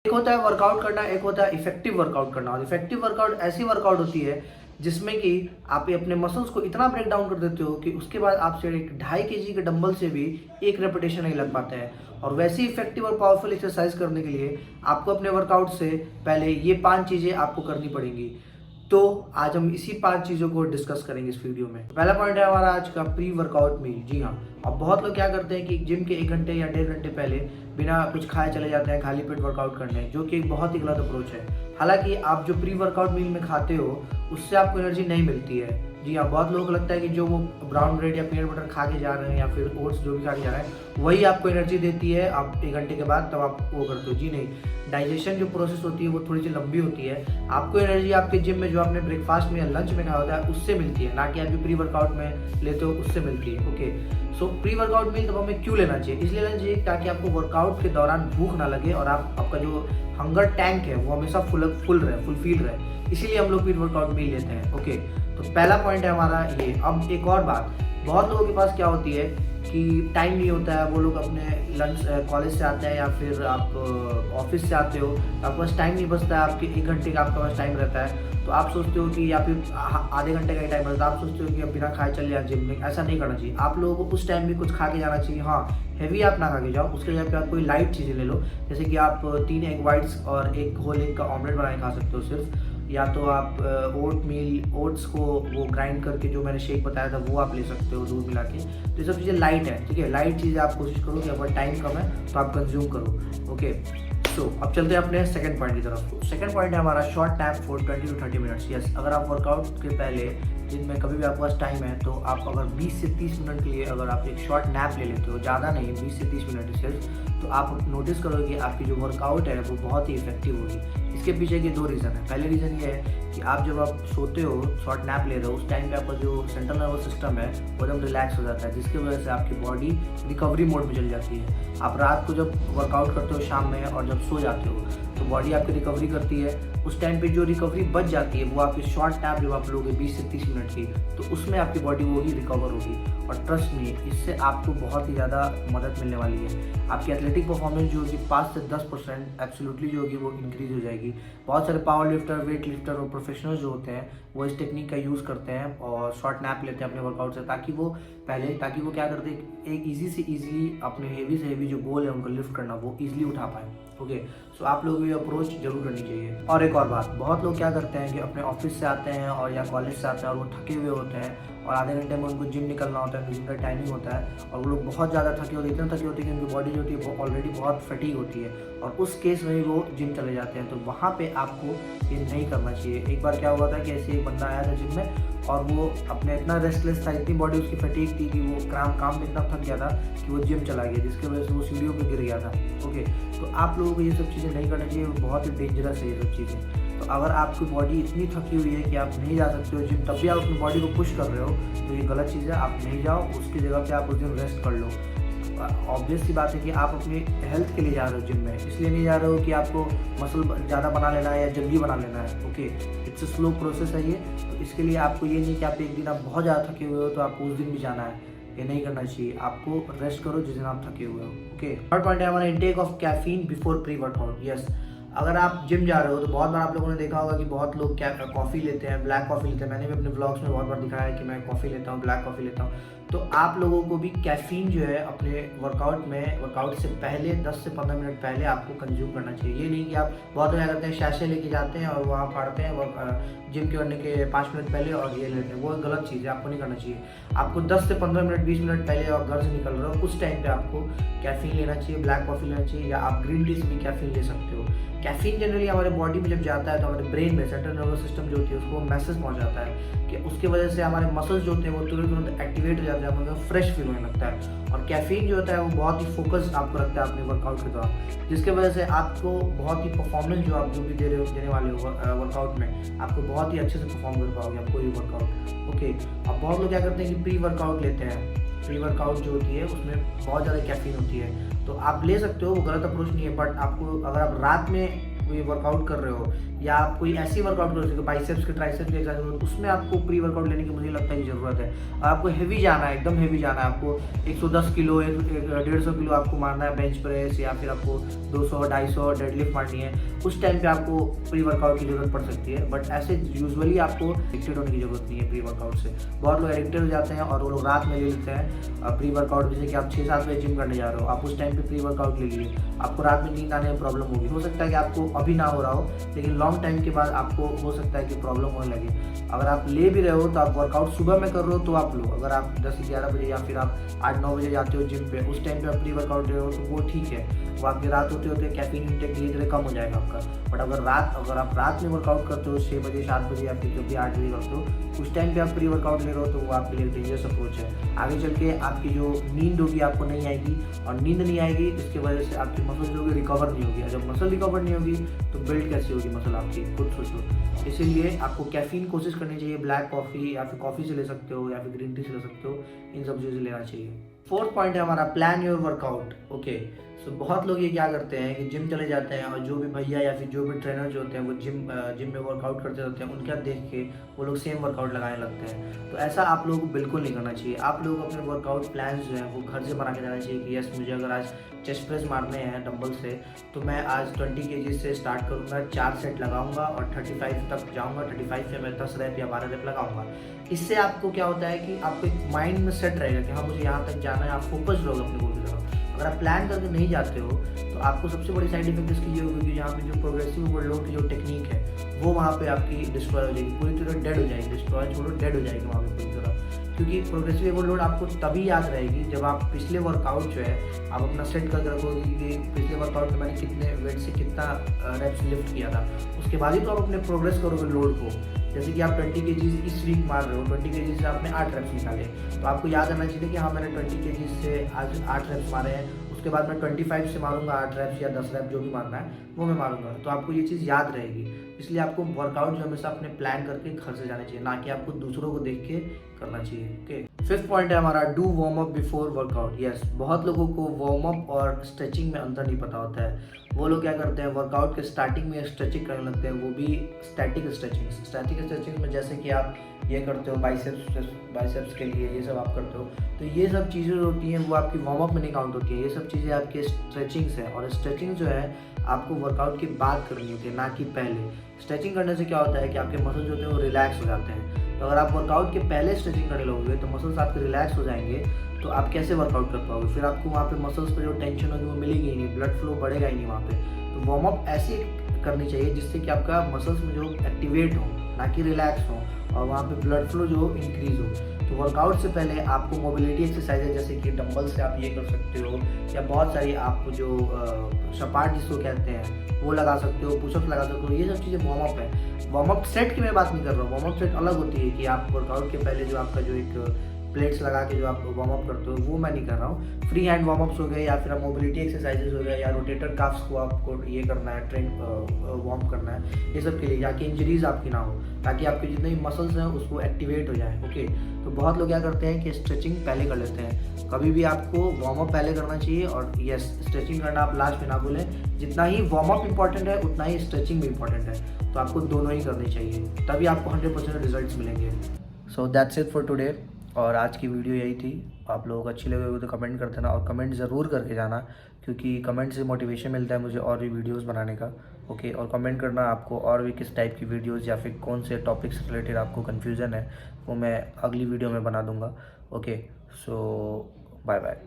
एक होता है वर्कआउट करना, एक होता है इफेक्टिव वर्कआउट करना। और इफेक्टिव वर्कआउट ऐसी वर्कआउट होती है जिसमें कि आप अपने मसल्स को इतना ब्रेक डाउन कर देते हो कि उसके बाद आपसे एक 2.5 kg के डंबल से भी एक रेपिटेशन नहीं लग पाता है। और वैसी इफेक्टिव और पावरफुल एक्सरसाइज करने के लिए आपको अपने वर्कआउट से पहले ये 5 चीज़ें आपको करनी पड़ेंगी। तो आज हम इसी 5 चीज़ों को डिस्कस करेंगे इस वीडियो में। पहला पॉइंट है हमारा आज का प्री वर्कआउट मील। जी हाँ, अब बहुत लोग क्या करते हैं कि जिम के 1 घंटे या 1.5 घंटे पहले बिना कुछ खाए चले जाते हैं खाली पेट वर्कआउट करने, जो कि एक बहुत ही गलत अप्रोच है। हालांकि आप जो प्री वर्कआउट मील में खाते हो उससे आपको एनर्जी नहीं मिलती है। जी हाँ, बहुत लोगों को लगता है कि जो वो ब्राउन ब्रेड या पीनट बटर खा के जा रहे हैं या फिर ओट्स जो भी खा के जा रहे हैं वही आपको एनर्जी देती है। आप 1 घंटे के बाद तब आप वो करते हो। जी नहीं, डाइजेशन जो प्रोसेस होती है वो थोड़ी सी लंबी होती है। आपको एनर्जी आपके जिम में जो आपने ब्रेकफास्ट में या लंच में खाया होता है उससे मिलती है, ना कि आप जो प्री वर्कआउट में लेते हो उससे मिलती है। Okay, so pre workout meal तब हमें क्यों लेना चाहिए? इसलिए लेना चाहिए ताकि आपको वर्कआउट के दौरान भूख ना लगे और आपका जो हंगर टैंक है वो हमेशा फुलफिल रहे। इसीलिए हम लोग प्री वर्कआउट मील लेते हैं। ओके, तो पहला पॉइंट है हमारा ये। अब एक और बात, बहुत लोगों के पास क्या होती है कि टाइम नहीं होता है। वो लोग अपने लंच कॉलेज से आते हैं या फिर आप ऑफिस से आते हो, आपके पास टाइम नहीं बचता है। आपके 1 घंटे का आपके पास टाइम रहता है, तो आप सोचते हो कि या फिर आधे घंटे का ही टाइम रहता है, आप सोचते हो कि अब बिना खाए चल जाए जिम में। ऐसा नहीं करना चाहिए। आप लोगों को उस टाइम भी कुछ खा के जाना चाहिए। हाँ, हैवी आप ना खा के जाओ, उसके जगह पे आप कोई लाइट चीज़ें ले लो। जैसे कि आप 3 एग वाइट्स और 1 होल एग का ऑमलेट बना के खा सकते हो सिर्फ, या तो आप ओट्स को वो ग्राइंड करके जो मैंने शेक बताया था वो आप ले सकते हो दूध मिला के। तो ये सब चीज़ें लाइट है, ठीक है। लाइट चीज़ें आप कोशिश करो कि अगर टाइम कम है तो आप कंज्यूम करो। ओके, तो अब चलते हैं अपने सेकंड पॉइंट की तरफ। सेकंड पॉइंट है हमारा short nap for 20 to 30 minutes. Yes, अगर आप वर्कआउट के पहले दिन में कभी भी आपके पास टाइम है तो आप अगर 20 से 30 मिनट के लिए अगर आप एक शॉर्ट नैप ले लेते हो, ज़्यादा नहीं, 20 से 30 मिनट सिर्फ, तो आप नोटिस करोगे आपकी जो वर्कआउट है वो बहुत ही इफेक्टिव होगी। इसके पीछे के 2 रीज़न है। पहले रीज़न ये है कि आप जब आप सोते हो, शॉर्ट नैप ले रहे हो, उस टाइम पे आपका जो सेंट्रल नर्वस सिस्टम है वो एकदम रिलैक्स हो जाता है, जिसकी वजह से आपकी बॉडी रिकवरी मोड में चली जाती है। आप रात को जब वर्कआउट करते हो शाम में और जब सो जाते हो तो बॉडी आपकी रिकवरी करती है। उस टाइम पे जो रिकवरी बच जाती है वो आपकी शॉर्ट नैप जब आप लोगे 20 से 30 मिनट की, तो उसमें आपकी बॉडी वो ही रिकवर होगी। और ट्रस्ट मी, इससे आपको बहुत ही ज़्यादा मदद मिलने वाली है। आपकी एथलेटिक परफॉर्मेंस जो होगी 5 से 10% एब्सोल्युटली जो होगी वो इंक्रीज हो जाएगी। बहुत सारे पावर लिफ्टर, वेट लिफ्टर और प्रोफेशनल जो होते हैं वो इस टेक्निक का यूज़ करते हैं और शॉर्ट नैप लेते हैं अपने वर्कआउट से, ताकि वो क्या करते हैं, एक ईजी से ईजी अपने हेवी से हेवी जो गोल है उनको लिफ्ट करना वो ईजिली उठा पाए। ओके, सो आप लोगों को ये अप्रोच जरूर करनी चाहिए। और एक और बात, बहुत लोग क्या करते हैं कि अपने ऑफिस से आते हैं और या कॉलेज से आते हैं और वो थके हुए होते हैं और आधे घंटे में उनको जिम निकलना होता है, जिम का टाइमिंग होता है, और वो लोग बहुत ज़्यादा थके होते हैं, इतना थके होते हैं कि उनकी बॉडी जो होती है वो ऑलरेडी बहुत फटीग होती है, और उस केस में वो जिम चले जाते हैं। तो वहाँ पे आपको ये नहीं करना चाहिए। एक बार क्या हुआ था कि ऐसे एक बंदा आया था जिम में और वो अपने इतना रेस्टलेस था, इतनी बॉडी उसकी फटीग थी कि वो काम में इतना थक गया था कि वो जिम चला गया, जिसकी वजह से वो सीढ़ियों पे गिर गया था। ओके, तो आप लोगों को ये सब चीज़ें नहीं करना चाहिए, बहुत ही डेंजरस है ये सब चीज़ें। तो अगर आपकी बॉडी इतनी थकी हुई है कि आप नहीं जा सकते हो जिम, तब भी आप अपनी बॉडी को पुश कर रहे हो, तो ये गलत चीज़ है। आप नहीं जाओ, उसकी जगह पे आप उस दिन रेस्ट कर लो। ऑब्वियस सी बात है कि आप अपनी हेल्थ के लिए जा रहे हो जिम में, इसलिए नहीं जा रहे हो कि आपको मसल ज़्यादा बना लेना है या जल्दी बना लेना है। Okay, it's a slow process है ये। तो इसके लिए आपको ये नहीं कि आप एक दिन आप बहुत ज़्यादा थके हुए हो तो आपको उस दिन भी जाना है, ये नहीं करना चाहिए। आपको रेस्ट करो जिस दिन आप थके हुए हो। ओके, थर्ड पॉइंट है हमारा intake of caffeine before pre workout. Yes, अगर आप जिम जा रहे हो तो बहुत बार आप लोगों ने देखा होगा कि बहुत लोग क्या कॉफ़ी लेते हैं, ब्लैक कॉफ़ी लेते हैं। मैंने भी अपने व्लॉग्स में बहुत बार दिखाया है कि मैं कॉफ़ी लेता हूँ, ब्लैक कॉफ़ी लेता हूँ। तो आप लोगों को भी कैफ़ीन जो है अपने वर्कआउट से पहले 10 से 15 मिनट पहले आपको कंज्यूम करना चाहिए। ये नहीं कि आप बहुत क्या करते हैं, शैशे लेके जाते हैं और वहाँ फाड़ते हैं जिम करने के 5 मिनट पहले और ये लेते हैं, वो गलत चीज़ है, आपको नहीं करना चाहिए। आपको 10 से 15 मिनट 20 मिनट पहले और घर से निकल रहे हो उस टाइम पे आपको कैफ़ीन लेना चाहिए, ब्लैक कॉफ़ी लेना चाहिए, या आप ग्रीन टी से भी कैफ़ीन ले सकते हो। कैफ़ीन जनरली हमारे बॉडी में जब जाता है तो हमारे ब्रेन में सेंट्रल नर्वस सिस्टम जो होती है उसको मैसेज पहुंचाता है कि उसकी वजह से हमारे मसल्स जो होते हैं वो तुरंत एक्टिवेट हो जाते हैं, हमें फ्रेश फील होने लगता है। और कैफ़ीन जो होता है वो बहुत ही फोकस आपको रखता है अपने वर्कआउट के दौरान, जिसकी वजह से आपको बहुत ही परफॉर्मेंस जो आप जो भी देने वाले हो वर्कआउट में, आपको बहुत ही अच्छे से परफॉर्म कर पाओगे आप कोई भी वर्कआउट। ओके, अब बहुत लोग क्या करते हैं कि प्री वर्कआउट लेते हैं। प्री वर्कआउट जो होती है उसमें बहुत ज़्यादा कैफीन होती है, तो आप ले सकते हो, वो गलत अप्रोच नहीं है। बट आपको अगर आप रात में ये वर्कआउट कर रहे हो, या आप कोई ऐसी वर्कआउट कर रहे हो बाइसेप्स के ट्राइसेप्स की एक्सरसाइज, उसमें आपको प्री वर्कआउट लेने की मुझे नहीं लगता है कि ज़रूरत है। और आपको हेवी जाना है, एकदम हेवी जाना है, आपको 110 किलो 150 किलो आपको मारना है बेंच प्रेस, या फिर आपको 200 250 डेडलिफ्ट मारनी है, उस टाइम पे आपको प्री वर्कआउट की ज़रूरत पड़ सकती है। बट ऐसे यूजुअली आपको एडिक्टेड होने की ज़रूरत नहीं है प्री वर्कआउट से। बहुत लोग एडिक्टेड हो जाते हैं और वो लोग रात में ले लेते हैं प्री वर्कआउट। जैसे कि आप 6-7 बजे जिम करने जा रहे हो, आप उस टाइम पे प्री वर्कआउट ले लिए, आपको रात में नींद आने में प्रॉब्लम होगी। हो सकता है कि आपको अभी ना हो रहा हो, लेकिन लॉन्ग टाइम के बाद आपको हो सकता है कि प्रॉब्लम होने लगे। अगर आप ले भी रहे हो तो आप वर्कआउट सुबह में कर रहे हो तो आप लो। अगर आप 10-11 बजे या फिर आप 8-9 बजे जाते हो जिम पे, उस टाइम पे आप प्री वर्कआउट ले रहे हो तो वो ठीक है, वो आपकी रात होते होते कैफीन इंटेक धीरे धीरे कम हो जाएगा आपका। बट अगर आप रात में वर्कआउट करते हो 6 बजे 7 बजे या फिर जब भी 8 बजे करते हो, उस टाइम पे आप प्री वर्कआउट ले रहे हो तो वो आपके लिए डेंजरस अप्रोच है। आगे चल के आपकी जो नींद होगी आपको नहीं आएगी, और नींद नहीं आएगी इसकी वजह से आपकी मसल जो होगी रिकवर नहीं होगी। जब मसल रिकवर नहीं होगी तो बिल्ड कैसी होगी मसल आपकी, खुद सोचो। इसीलिए आपको कैफीन कोशिश करनी चाहिए, ब्लैक कॉफ़ी या फिर कॉफ़ी से ले सकते हो या फिर ग्रीन टी से ले सकते हो, इन सब चीज़ें लेना चाहिए। फोर्थ पॉइंट है हमारा प्लान योर वर्कआउट। ओके, सो बहुत लोग ये क्या करते हैं कि जिम चले जाते हैं और जो भी भैया या फिर जो भी ट्रेनर जो होते हैं वो जिम में वर्कआउट करते रहते हैं, उनका देख के वो लोग सेम वर्कआउट लगाने लगते हैं। तो ऐसा आप लोगों को बिल्कुल नहीं करना चाहिए। आप लोगों को अपने वर्कआउट प्लान्स जो हैं वो घर से बना के जाना चाहिए कि यस, मुझे अगर आज चेस्ट प्रेस मारने हैं डंबल से तो मैं आज 20 kg से स्टार्ट करूँगा, 4 सेट लगाऊंगा और 35 तक जाऊँगा, 35 से मैं 10 रैप या 12 रैप लगाऊंगा। इससे आपको क्या होता है कि आपको एक माइंड में सेट रहेगा कि हाँ मुझे यहाँ तक जाना है, आप फोकस रहोगे अपने गोल की तरफ। अगर आप प्लान करके नहीं जाते हो तो आपको सबसे बड़ी साइड इफेक्ट इसकी ये होगी कि जहाँ पे जो प्रोग्रेसिव ओवरलोड की जो टेक्निक है वो वहाँ पे आपकी डिस्ट्रॉय हो जाएगी, पूरी तरह डेड हो जाएगी। डिस्ट्रॉय छोड़ो, डेड हो जाएगी वहाँ पे पूरी तरह। क्योंकि प्रोग्रेसिव ओवरलोड आपको तभी याद रहेगी जब आप पिछले वर्कआउट जो है आप अपना सेट करके रखोगे कि पिछले वर्कआउट में मैंने कितने वेट से कितना रेप्स लिफ्ट किया था, उसके बाद ही तो आप अपने प्रोग्रेस करोगे लोड को। जैसे कि आप 20 kg इस वीक मार रहे हो, 20 kg से आपने 8 रेप्स निकाले, तो आपको याद आना चाहिए कि हाँ मैंने 20 kg से आज 8 रेप्स मारे हैं, उसके बाद मैं 25 से मारूंगा 8 रेप्स या 10 रेप जो भी मारना है वो मैं मारूंगा। तो आपको ये चीज़ याद रहेगी। इसलिए आपको वर्कआउट जो हमेशा अपने प्लान करके घर से जाना चाहिए, ना कि आपको दूसरों को देख के करना चाहिए। ओके, फिफ्थ पॉइंट है हमारा do warm up before workout. Yes, बहुत लोगों को वार्म अप और स्ट्रेचिंग में अंतर नहीं पता होता है। वो लोग क्या करते हैं, वर्कआउट के स्टार्टिंग में स्ट्रेचिंग करने लगते हैं, वो भी स्टैटिक स्ट्रेचिंग में जैसे कि आप ये करते हो बाइसेप्स के लिए, ये सब आप करते हो, तो ये सब चीज़ें होती हैं वो आपकी वार्म अप में नहीं काउंट होती है। ये सब चीज़ें आपके स्ट्रेचिंग्स हैं, और स्ट्रेचिंग जो है आपको वर्कआउट के बाद करनी होती है, ना कि पहले। स्ट्रेचिंग करने से क्या होता है कि आपके मसल्स जो होते हैं वो रिलैक्स हो जाते हैं। तो अगर आप वर्कआउट के पहले स्ट्रेचिंग करने लगोगे तो मसल्स आपके रिलैक्स हो जाएंगे, तो आप कैसे वर्कआउट कर पाओगे? फिर आपको वहाँ पे मसल्स पे जो टेंशन होगी वो मिलेगी ही नहीं, ब्लड फ्लो बढ़ेगा ही नहीं वहाँ पे। तो वार्म अप ऐसी करनी चाहिए जिससे कि आपका मसल्स में जो एक्टिवेट हो, ना कि रिलैक्स हो, और वहाँ पे ब्लड फ्लो जो इंक्रीज हो। तो वर्कआउट से पहले आपको मोबिलिटी एक्सरसाइजेज जैसे कि डंबल से आप ये कर सकते हो, या बहुत सारी आप जो सपाट जिसको कहते हैं वो लगा सकते हो, पुशअप लगा सकते हो। ये सब चीज़ें वार्म अप है। वार्म अप सेट की मैं बात नहीं कर रहा हूँ। वार्म अप सेट अलग होती है कि आप वर्कआउट के पहले जो आपका जो एक प्लेट्स लगा के जो आप वार्म अप करते हो, वो मैं नहीं कर रहा हूँ। फ्री हैंड वार्म अप्स हो गए, या फिर आप मोबिलिटी एक्सरसाइजेज हो गए, या रोटेटर काफ्स को आपको ये करना है, ट्रेन वार्म करना है, ये सब के लिए, ताकि इंजरीज आपकी ना हो, ताकि आपके जितने भी मसल्स हैं उसको एक्टिवेट हो जाए। ओके, तो बहुत लोग क्या करते हैं कि स्ट्रेचिंग पहले कर लेते हैं। कभी भी आपको वार्म अप पहले करना चाहिए, और यस, स्ट्रेचिंग करना आप लास्ट में ना भूलें। जितना ही वार्म अप इंपॉर्टेंट है उतना ही स्ट्रेचिंग भी इंपॉर्टेंट है, तो आपको दोनों ही करनी चाहिए, तभी आपको 100% रिजल्ट्स मिलेंगे। So that's it for today, और आज की वीडियो यही थी। आप लोगों को अच्छी लगे हो तो कमेंट कर देना, और कमेंट ज़रूर करके जाना, क्योंकि कमेंट से मोटिवेशन मिलता है मुझे और भी वीडियोस बनाने का। ओके, और कमेंट करना आपको और भी किस टाइप की वीडियोस या फिर कौन से टॉपिक्स रिलेटेड आपको कन्फ्यूज़न है, वो मैं अगली वीडियो में बना दूँगा। ओके, सो बाय बाय।